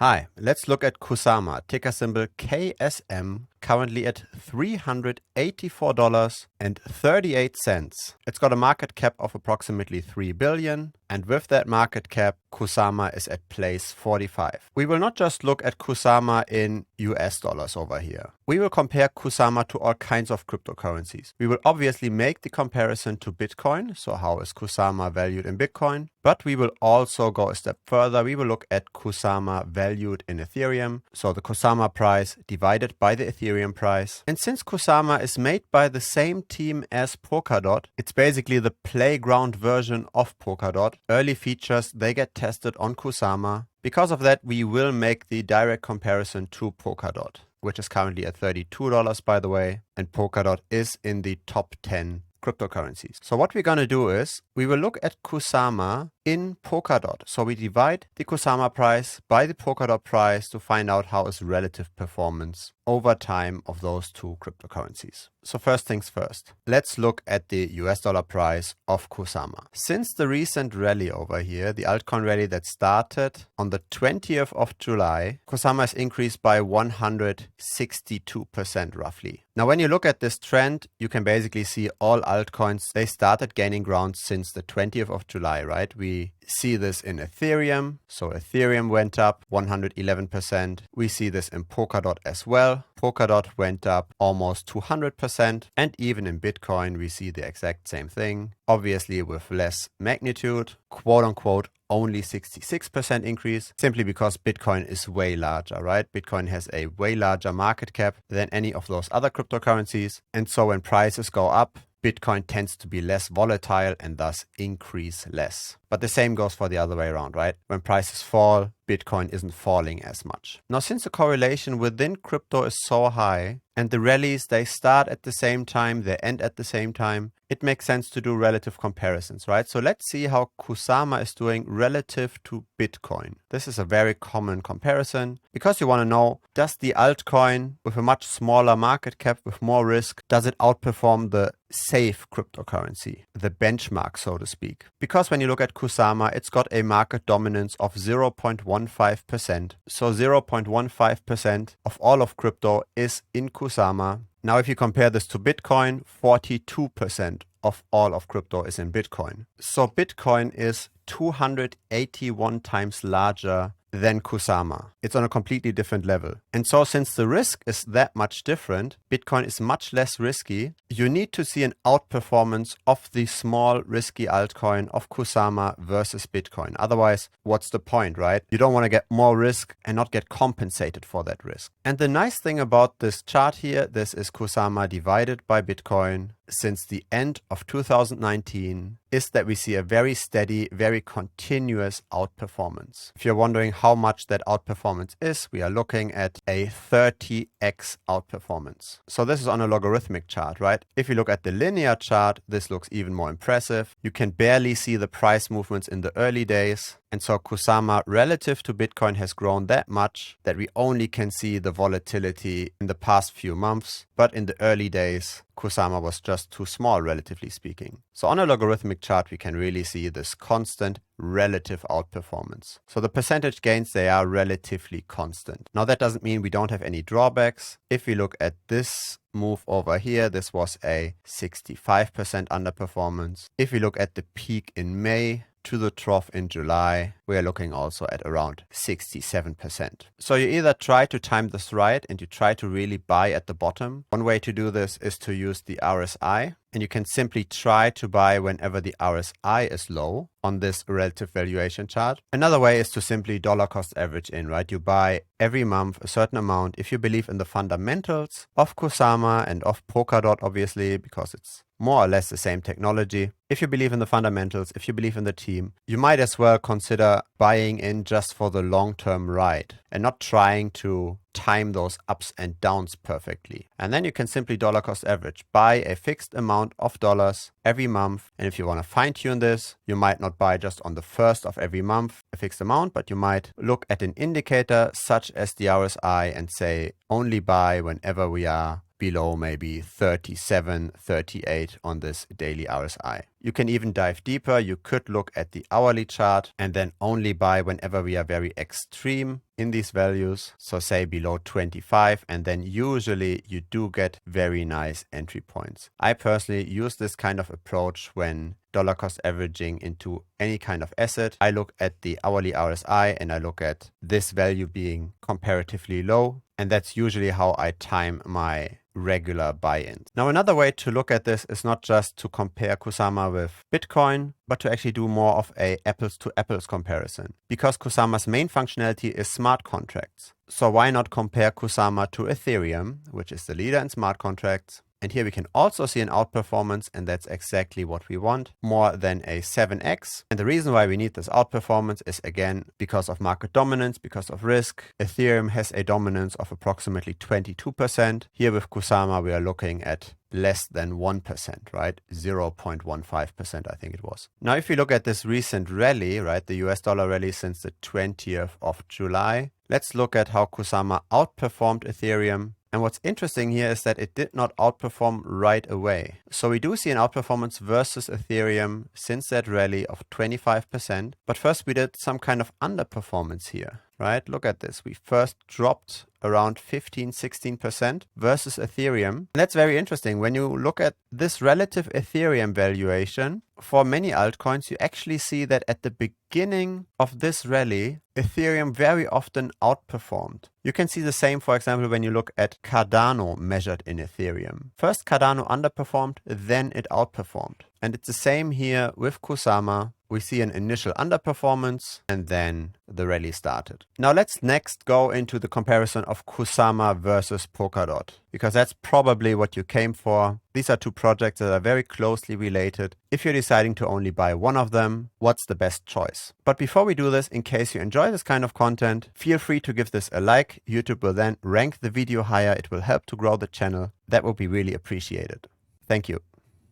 Hi, let's look at Kusama, ticker symbol KSM, currently at $384.38. It's got a market cap of approximately 3 billion, and with that market cap, Kusama is at place 45. We will not just look at Kusama in US dollars over here. We will compare Kusama to all kinds of cryptocurrencies. We will obviously make the comparison to Bitcoin, so how is Kusama valued in Bitcoin? But we will also go a step further. We will look at Kusama valued in Ethereum, so the Kusama price divided by the Ethereum price. And since Kusama is made by the same team as Polkadot, it's basically the playground version of Polkadot. Early features, they get tested on Kusama. Because of that, we will make the direct comparison to Polkadot, which is currently at $32, by the way, and Polkadot is in the top 10 cryptocurrencies. So what we're going to do is we will look at Kusama in Polkadot. So we divide the Kusama price by the Polkadot price to find out how is relative performance over time of those two cryptocurrencies. So first things first, let's look at the US dollar price of Kusama. Since the recent rally over here, the altcoin rally that started on the 20th of July, Kusama has increased by 162% roughly. Now, when you look at this trend, you can basically see all altcoins, they started gaining ground since the 20th of July, right? We see this in Ethereum. So Ethereum went up 111%. We see this in Polkadot as well. Polkadot went up almost 200%. And even in Bitcoin, we see the exact same thing. Obviously with less magnitude, quote unquote, only 66% increase, simply because Bitcoin is way larger, right? Bitcoin has a way larger market cap than any of those other cryptocurrencies. And so when prices go up, Bitcoin tends to be less volatile and thus increase less. But the same goes for the other way around, right? When prices fall, Bitcoin isn't falling as much. Now, since the correlation within crypto is so high and the rallies, they start at the same time, they end at the same time, it makes sense to do relative comparisons, right? So let's see how Kusama is doing relative to Bitcoin. This is a very common comparison because you want to know, does the altcoin with a much smaller market cap with more risk, does it outperform the safe cryptocurrency, the benchmark, so to speak? Because when you look at Kusama, it's got a market dominance of 0.15%. So 0.15% of all of crypto is in Kusama. Now, if you compare this to Bitcoin, 42% of all of crypto is in Bitcoin. So Bitcoin is 281 times larger than Kusama. It's on a completely different level. And so since the risk is that much different, Bitcoin is much less risky. You need to see an outperformance of the small risky altcoin of Kusama versus Bitcoin. Otherwise, what's the point, right? You don't want to get more risk and not get compensated for that risk. And the nice thing about this chart here, this is Kusama divided by Bitcoin since the end of 2019, is that we see a very steady, very continuous outperformance. If you're wondering how much that outperformance is, we are looking at a 30x outperformance. So this is on a logarithmic chart, right? If you look at the linear chart, this looks even more impressive. You can barely see the price movements in the early days. And so Kusama relative to Bitcoin has grown that much that we only can see the volatility in the past few months. But in the early days, Kusama was just too small, relatively speaking. So on a logarithmic chart, we can really see this constant relative outperformance. So the percentage gains, they are relatively constant. Now, that doesn't mean we don't have any drawbacks. If we look at this move over here, this was a 65% underperformance. If we look at the peak in May to the trough in July, we are looking also at around 67%. So you either try to time this right and you try to really buy at the bottom. One way to do this is to use the RSI, and you can simply try to buy whenever the RSI is low on this relative valuation chart. Another way is to simply dollar cost average in, right? You buy every month a certain amount if you believe in the fundamentals of Kusama and of Polkadot, obviously, because it's more or less the same technology. If you believe in the fundamentals, if you believe in the team, you might as well consider buying in just for the long-term ride and not trying to time those ups and downs perfectly. And then you can simply dollar cost average, buy a fixed amount of dollars every month. And if you want to fine tune this, you might not buy just on the first of every month a fixed amount, but you might look at an indicator such as the RSI and say only buy whenever we are below maybe 37, 38 on this daily RSI. You can even dive deeper. You could look at the hourly chart and then only buy whenever we are very extreme in these values. So say below 25, and then usually you do get very nice entry points. I personally use this kind of approach when dollar cost averaging into any kind of asset. I look at the hourly RSI and I look at this value being comparatively low. And that's usually how I time my regular buy-ins. Now, another way to look at this is not just to compare Kusama with Bitcoin, but to actually do more of a apples to apples comparison, because Kusama's main functionality is smart contracts. So why not compare Kusama to Ethereum, which is the leader in smart contracts? And here we can also see an outperformance, and that's exactly what we want, more than a 7x. And the reason why we need this outperformance is, again, because of market dominance, because of risk. Ethereum has a dominance of approximately 22%. Here with Kusama, we are looking at less than 1%, right? 0.15%, I think it was. Now, if you look at this recent rally, right, the US dollar rally since the 20th of July, let's look at how Kusama outperformed Ethereum. And what's interesting here is that it did not outperform right away. So we do see an outperformance versus Ethereum since that rally of 25%. But first we did some kind of underperformance here, right? Look at this. We first dropped around 15-16% versus Ethereum. And that's very interesting. When you look at this relative Ethereum valuation, for many altcoins, you actually see that at the beginning of this rally, Ethereum very often outperformed. You can see the same, for example, when you look at Cardano measured in Ethereum. First, Cardano underperformed, then it outperformed. And it's the same here with Kusama. We see an initial underperformance and then the rally started. Now let's next go into the comparison of Kusama versus Polkadot, because that's probably what you came for. These are two projects that are very closely related. If you're deciding to only buy one of them, what's the best choice? But before we do this, in case you enjoy this kind of content, feel free to give this a like. YouTube will then rank the video higher. It will help to grow the channel. That would be really appreciated. Thank you.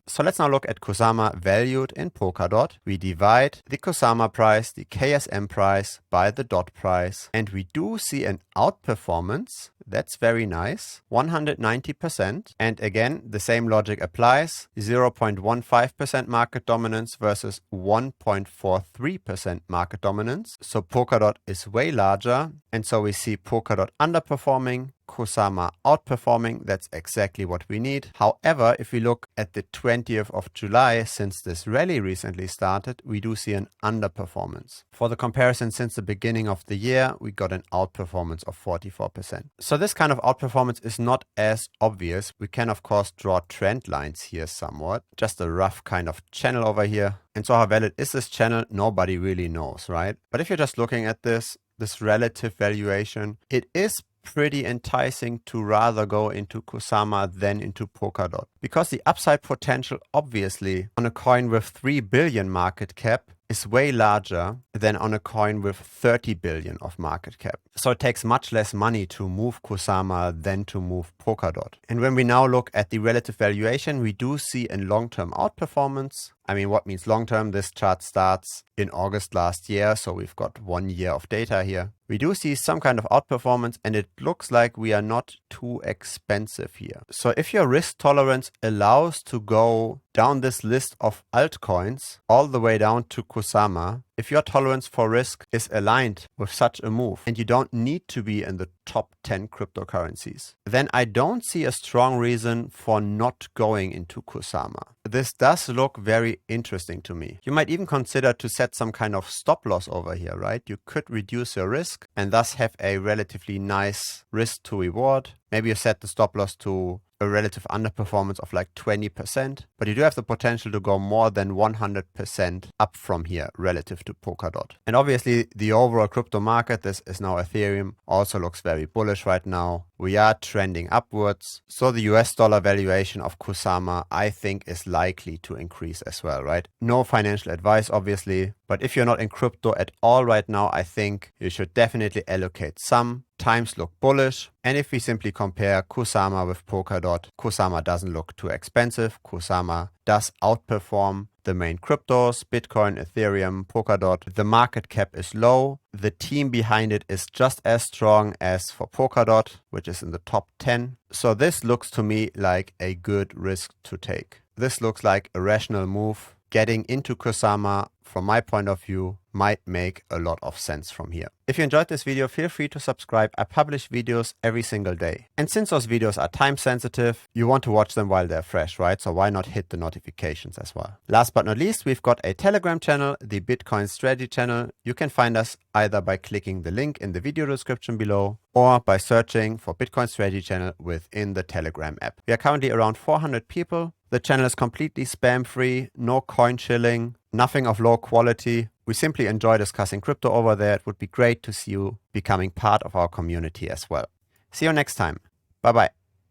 So let's now look at Kusama valued in Polkadot. We divide the Kusama price, the KSM price, by the dot price, and we do see an outperformance. That's very nice, 190%. And again, the same logic applies, 0.15% market dominance versus 1.43% market dominance. So Polkadot is way larger, and so we see Polkadot underperforming, Kusama outperforming. That's exactly what we need. However, if we look at the 20th of July, since this rally recently started, we do see an underperformance. For the comparison since the beginning of the year, we got an outperformance of 44%. So this kind of outperformance is not as obvious. We can of course draw trend lines here somewhat, just a rough kind of channel over here. And so how valid is this channel? Nobody really knows, right? But if you're just looking at this relative valuation, it is pretty enticing to rather go into Kusama than into Polkadot, because the upside potential obviously on a coin with 3 billion market cap is way larger than on a coin with 30 billion of market cap. So it takes much less money to move Kusama than to move Polkadot. And when we now look at the relative valuation, we do see a long-term outperformance. I mean, what means long-term? This chart starts in August last year, so we've got 1 year of data here. We do see some kind of outperformance, and it looks like we are not too expensive here. So if your risk tolerance allows to go down this list of altcoins all the way down to Kusama, if your tolerance for risk is aligned with such a move and you don't need to be in the top 10 cryptocurrencies, then I don't see a strong reason for not going into Kusama. This does look very interesting to me. You might even consider to set some kind of stop loss over here, right? You could reduce your risk and thus have a relatively nice risk to reward. Maybe you set the stop loss to a relative underperformance of like 20%, but you do have the potential to go more than 100% up from here relative to Polkadot. And obviously the overall crypto market, this is now Ethereum, also looks very bullish right now. We are trending upwards. So the US dollar valuation of Kusama, I think, is likely to increase as well, right? No financial advice, obviously, but if you're not in crypto at all right now, I think you should definitely allocate some. Times look bullish. And if we simply compare Kusama with Polkadot, Kusama doesn't look too expensive. Kusama does outperform. the main cryptos, Bitcoin, Ethereum, Polkadot. The market cap is low. The team behind it is just as strong as for Polkadot, which is in the top 10. So this looks to me like a good risk to take. This looks like a rational move. Getting into Kusama, from my point of view, might make a lot of sense from here. If you enjoyed this video, feel free to subscribe. I publish videos every single day. And since those videos are time sensitive, you want to watch them while they're fresh, right? So why not hit the notifications as well? Last but not least, we've got a Telegram channel, the Bitcoin Strategy channel. You can find us either by clicking the link in the video description below or by searching for Bitcoin Strategy channel within the Telegram app. We are currently around 400 people. The channel is completely spam-free, no coin shilling, nothing of low quality. We simply enjoy discussing crypto over there. It would be great to see you becoming part of our community as well. See you next time. Bye-bye.